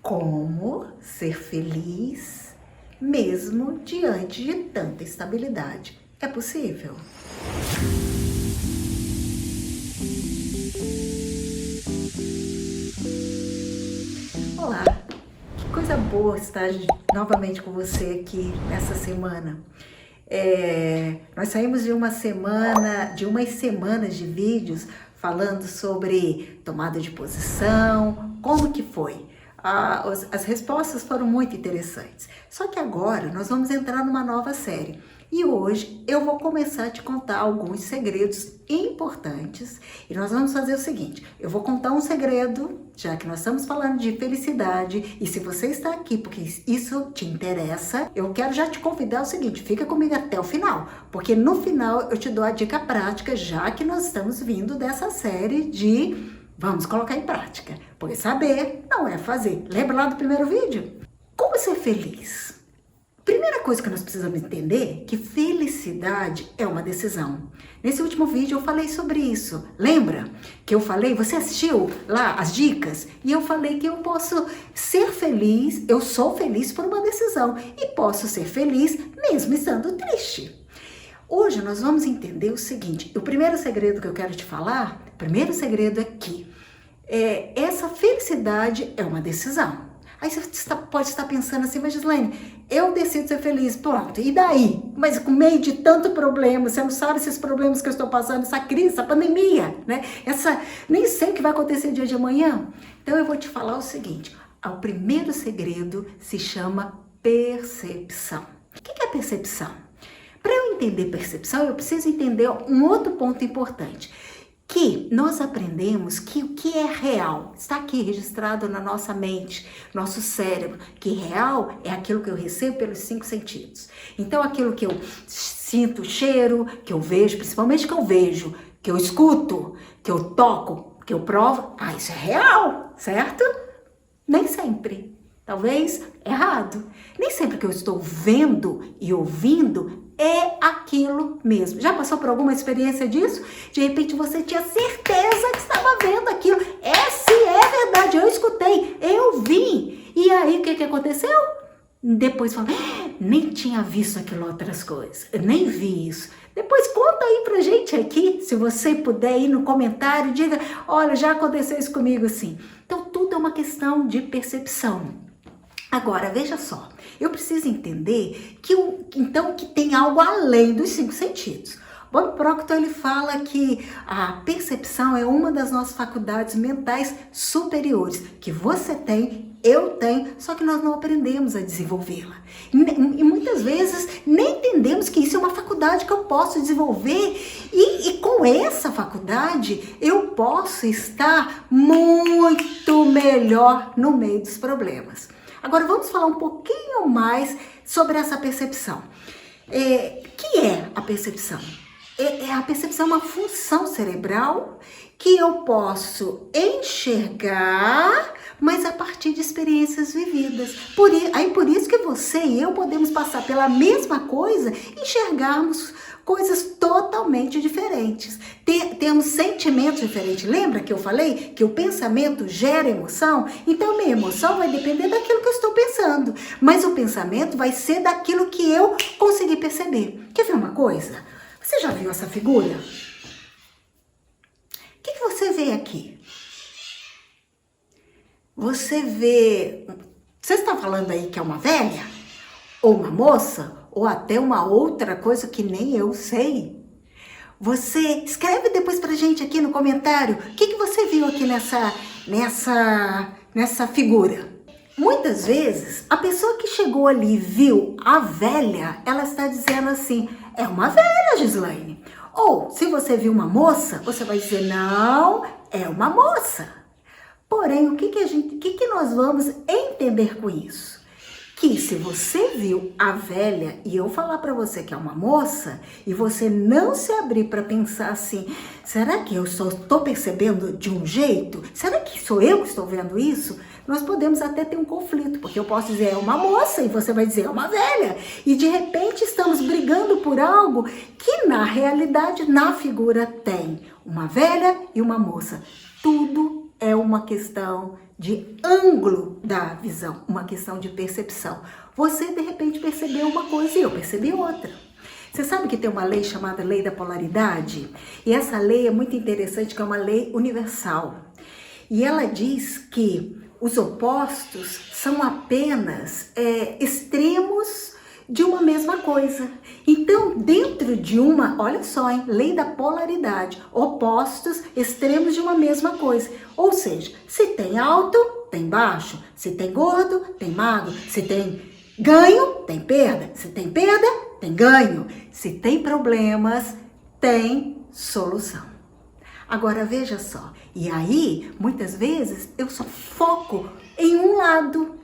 Como ser feliz mesmo diante de tanta instabilidade? É possível? Olá, que coisa boa estar novamente com você aqui nessa semana. Nós saímos de umas semanas de vídeos falando sobre tomada de posição, como que foi. As respostas foram muito interessantes. Só que agora nós vamos entrar numa nova série. E hoje eu vou começar a te contar alguns segredos importantes. E nós vamos fazer o seguinte, eu vou contar um segredo, já que nós estamos falando de felicidade. E se você está aqui porque isso te interessa, eu quero já te convidar ao seguinte, fica comigo até o final. Porque no final eu te dou a dica prática, já que nós estamos vindo dessa série de vamos colocar em prática. Porque saber não é fazer. Lembra lá do primeiro vídeo? Como ser feliz? Primeira coisa que nós precisamos entender é que felicidade é uma decisão. Nesse último vídeo eu falei sobre isso. Lembra que eu falei, você assistiu lá as dicas? E eu falei que eu posso ser feliz, eu sou feliz por uma decisão. E posso ser feliz mesmo estando triste. Hoje nós vamos entender o seguinte, o primeiro segredo que eu quero te falar, o primeiro segredo é que essa felicidade é uma decisão. Aí você pode estar pensando assim, mas Gislaine, eu decido ser feliz, pronto, e daí? Mas com meio de tanto problema, você não sabe esses problemas que eu estou passando, essa crise, essa pandemia, né? Nem sei o que vai acontecer dia de amanhã. Então eu vou te falar o seguinte, o primeiro segredo se chama percepção. O que é percepção? Para eu entender percepção, eu preciso entender um outro ponto importante. Que nós aprendemos que o que é real está aqui registrado na nossa mente, nosso cérebro, que real é aquilo que eu recebo pelos 5 sentidos. Então, aquilo que eu sinto, cheiro, que eu vejo, principalmente que eu vejo, que eu escuto, que eu toco, que eu provo, isso é real, certo? Nem sempre. Talvez errado. Nem sempre que eu estou vendo e ouvindo é aquilo mesmo. Já passou por alguma experiência disso? De repente você tinha certeza que estava vendo aquilo. Se é verdade, eu escutei, eu vi. E aí o que aconteceu? Depois falou, nem tinha visto aquilo outras coisas, eu nem vi isso. Depois conta aí pra gente aqui, se você puder ir no comentário, diga, olha, já aconteceu isso comigo assim. Então tudo é uma questão de percepção. Agora, veja só, eu preciso entender que tem algo além dos 5 sentidos. Bob Proctor, ele fala que a percepção é uma das nossas faculdades mentais superiores, que você tem, eu tenho, só que nós não aprendemos a desenvolvê-la. E muitas vezes nem entendemos que isso é uma faculdade que eu posso desenvolver e com essa faculdade eu posso estar muito melhor no meio dos problemas. Agora vamos falar um pouquinho mais sobre essa percepção. Que é a percepção? A percepção é uma função cerebral que eu posso enxergar, mas a partir de experiências vividas. Por isso que você e eu podemos passar pela mesma coisa e enxergarmos coisas totalmente diferentes. Temos sentimentos diferentes. Lembra que eu falei que o pensamento gera emoção? Então, minha emoção vai depender daquilo que eu estou pensando. Mas o pensamento vai ser daquilo que eu consegui perceber. Quer ver uma coisa? Você já viu essa figura? O que você vê aqui? Você está falando aí que é uma velha? Ou uma moça? Ou até uma outra coisa que nem eu sei? Você escreve depois pra gente aqui no comentário o que você viu aqui nessa figura. Muitas vezes, a pessoa que chegou ali e viu a velha, ela está dizendo assim, é uma velha, Gislaine. Ou, se você viu uma moça, você vai dizer, não, é uma moça. Porém, o que nós vamos entender com isso? Que se você viu a velha e eu falar para você que é uma moça e você não se abrir para pensar assim, será que eu só estou percebendo de um jeito? Será que sou eu que estou vendo isso? Nós podemos até ter um conflito, porque eu posso dizer é uma moça e você vai dizer é uma velha. E de repente estamos brigando por algo que na realidade, na figura tem uma velha e uma moça. Tudo é uma questão de ângulo da visão, uma questão de percepção. Você, de repente, percebeu uma coisa e eu percebi outra. Você sabe que tem uma lei chamada Lei da Polaridade? E essa lei é muito interessante, que é uma lei universal. E ela diz que os opostos são apenas extremos de uma mesma coisa. Então, dentro de uma, olha só, hein, lei da polaridade, opostos, extremos de uma mesma coisa. Ou seja, se tem alto, tem baixo. Se tem gordo, tem magro. Se tem ganho, tem perda. Se tem perda, tem ganho. Se tem problemas, tem solução. Agora veja só, e aí, muitas vezes, eu só foco em um lado,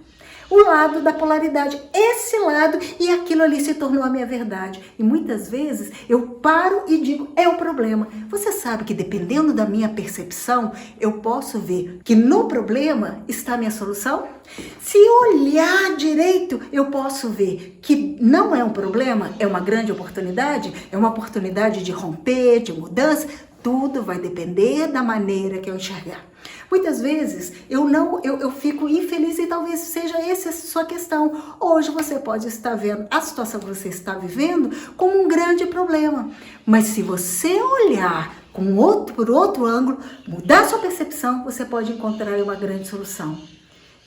o lado da polaridade, esse lado, e aquilo ali se tornou a minha verdade. E muitas vezes eu paro e digo, é o problema. Você sabe que dependendo da minha percepção, eu posso ver que no problema está a minha solução? Se olhar direito, eu posso ver que não é um problema, é uma grande oportunidade, é uma oportunidade de romper, de mudança. Tudo vai depender da maneira que eu enxergar. Muitas vezes eu fico infeliz e talvez seja essa a sua questão. Hoje você pode estar vendo a situação que você está vivendo como um grande problema. Mas se você olhar por outro ângulo, mudar sua percepção, você pode encontrar uma grande solução.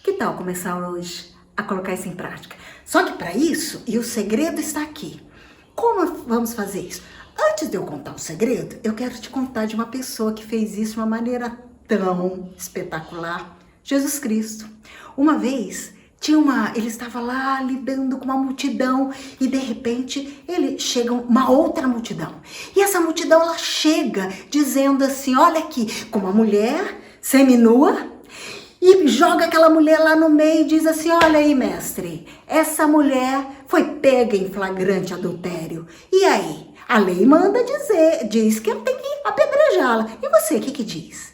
Que tal começar hoje a colocar isso em prática? Só que para isso, e o segredo está aqui. Como vamos fazer isso? Antes de eu contar o segredo, eu quero te contar de uma pessoa que fez isso de uma maneira tão espetacular. Jesus Cristo. Uma vez, ele estava lá lidando com uma multidão e de repente ele chega uma outra multidão. E essa multidão, ela chega dizendo assim, olha aqui, com uma mulher seminua, e joga aquela mulher lá no meio e diz assim, olha aí, mestre, essa mulher foi pega em flagrante adultério. E aí? A lei diz que eu tenho que apedrejá-la. E você, o que diz?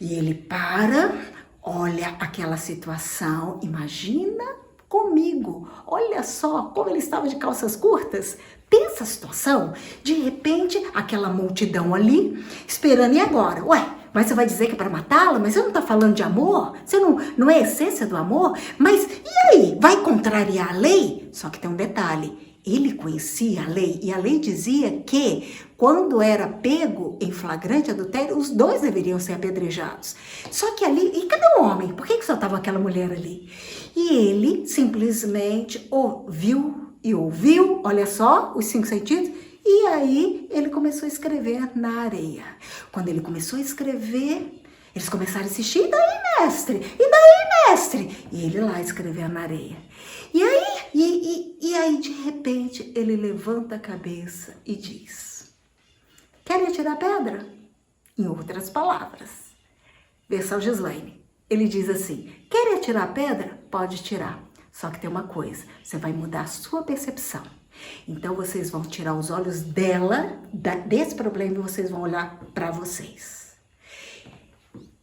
E ele para, olha aquela situação, imagina comigo. Olha só como ele estava de calças curtas. Pensa a situação. De repente, aquela multidão ali, esperando, e agora? Ué, mas você vai dizer que é para matá-la? Mas você não está falando de amor? Você não é a essência do amor? Mas e aí? Vai contrariar a lei? Só que tem um detalhe. Ele conhecia a lei e a lei dizia que quando era pego em flagrante adultério, os dois deveriam ser apedrejados. Só que ali, e cadê o homem? Por que só estava aquela mulher ali? E ele simplesmente ouviu, olha só, os 5 sentidos, e aí ele começou a escrever na areia. Quando ele começou a escrever, eles começaram a assistir, e daí, mestre? E daí, mestre? E ele lá escrevendo na areia. E aí, de repente, ele levanta a cabeça e diz, querem atirar pedra? Em outras palavras, versão Gislaine, ele diz assim, querem atirar pedra? Pode tirar. Só que tem uma coisa, você vai mudar a sua percepção. Então, vocês vão tirar os olhos desse problema e vocês vão olhar para vocês.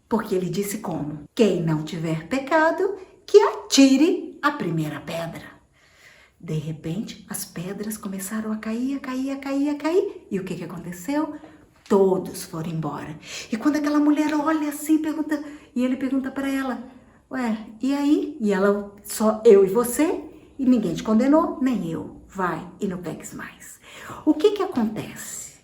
Porque ele disse como? Quem não tiver pecado, que atire a primeira pedra. De repente, as pedras começaram a cair, a cair, a cair, a cair. E o que aconteceu? Todos foram embora. E quando aquela mulher olha assim, ele pergunta para ela, ué, e aí? E ela, só eu e você? E ninguém te condenou, nem eu. Vai e não peques mais. O que acontece?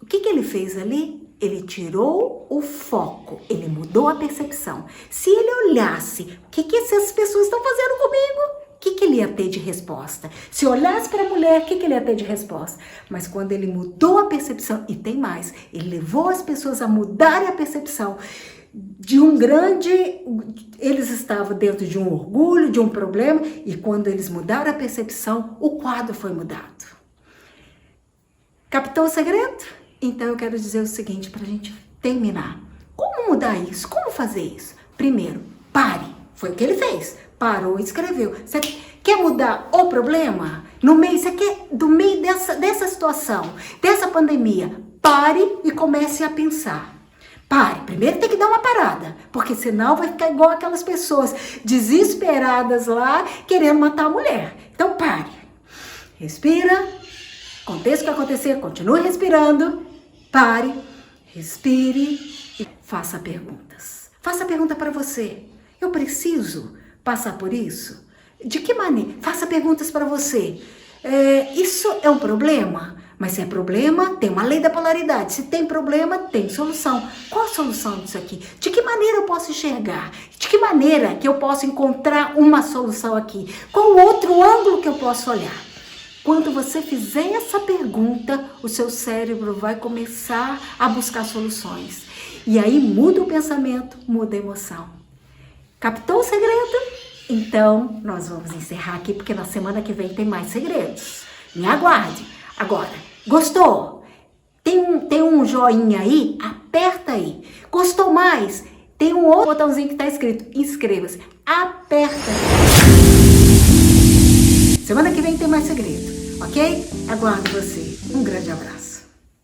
O que ele fez ali? Ele tirou o foco, ele mudou a percepção. Se ele olhasse, o que essas pessoas estão fazendo comigo? O que ele ia ter de resposta? Se olhasse para a mulher, o que ele ia ter de resposta? Mas quando ele mudou a percepção, e tem mais, ele levou as pessoas a mudarem a percepção de um grande... Eles estavam dentro de um orgulho, de um problema, e quando eles mudaram a percepção, o quadro foi mudado. Captou o segredo? Então eu quero dizer o seguinte para a gente terminar. Como mudar isso? Como fazer isso? Primeiro, pare. Foi o que ele fez. Parou e escreveu. Você quer mudar o problema? Você quer, do meio dessa situação, dessa pandemia, pare e comece a pensar. Pare. Primeiro tem que dar uma parada, porque senão vai ficar igual aquelas pessoas desesperadas lá, querendo matar a mulher. Então pare. Respira. Aconteça o que acontecer, continue respirando. Pare. Respire e faça perguntas. Faça pergunta para você. Eu preciso passar por isso? De que maneira? Faça perguntas para você. Isso é um problema? Mas se é problema, tem uma lei da polaridade. Se tem problema, tem solução. Qual a solução disso aqui? De que maneira eu posso enxergar? De que maneira que eu posso encontrar uma solução aqui? Qual o outro ângulo que eu posso olhar? Quando você fizer essa pergunta, o seu cérebro vai começar a buscar soluções. E aí muda o pensamento, muda a emoção. Captou o segredo? Então, nós vamos encerrar aqui, porque na semana que vem tem mais segredos. Me aguarde. Agora, gostou? Tem um joinha aí? Aperta aí. Gostou mais? Tem um outro botãozinho que está escrito inscreva-se. Aperta aí. Semana que vem tem mais segredo, ok? Aguardo você. Um grande abraço.